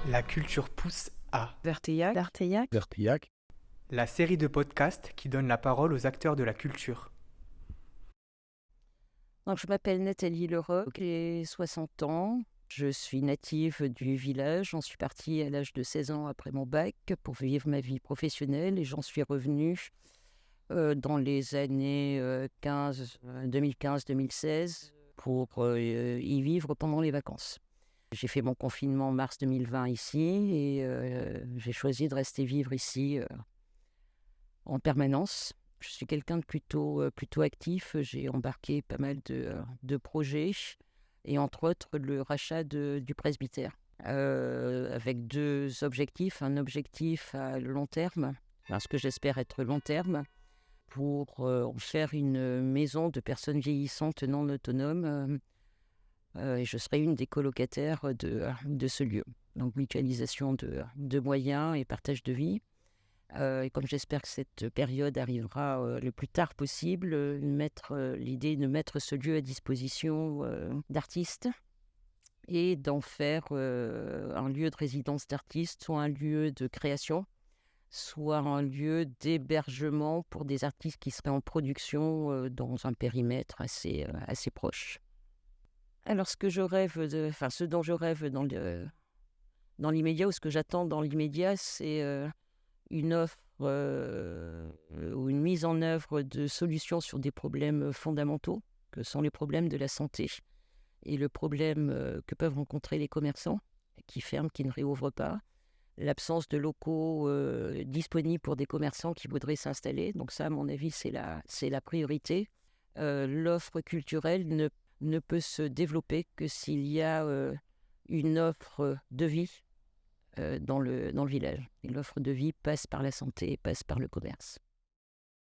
La culture pousse à Verteillac. Verteillac. la série de podcasts qui donne la parole aux acteurs de la culture. Donc, je m'appelle Nathalie Lheureux, j'ai 60 ans. Je suis native du village. J'en suis partie à l'âge de 16 ans après mon bac pour vivre ma vie professionnelle et j'en suis revenue dans les années 2015-2016 pour y vivre pendant les vacances. J'ai fait mon confinement en mars 2020 ici et j'ai choisi de rester vivre ici en permanence. Je suis quelqu'un de plutôt actif. J'ai embarqué pas mal de projets et entre autres le rachat du presbytère avec deux objectifs. Un objectif à long terme, ce que j'espère être long terme, pour en faire une maison de personnes vieillissantes non autonomes. Et je serai une des colocataires de ce lieu. Donc mutualisation de moyens et partage de vie. Et comme j'espère que cette période arrivera le plus tard possible, l'idée de mettre ce lieu à disposition d'artistes et d'en faire un lieu de résidence d'artistes, soit un lieu de création, soit un lieu d'hébergement pour des artistes qui seraient en production dans un périmètre assez proche. Alors ce dont je rêve dans l'immédiat, ou ce que j'attends dans l'immédiat, c'est une offre ou une mise en œuvre de solutions sur des problèmes fondamentaux, que sont les problèmes de la santé et le problème que peuvent rencontrer les commerçants qui ferment, qui ne réouvrent pas, l'absence de locaux disponibles pour des commerçants qui voudraient s'installer. Donc ça, à mon avis, c'est la priorité. L'offre culturelle ne peut se développer que s'il y a une offre de vie dans le village. Et l'offre de vie passe par la santé, passe par le commerce.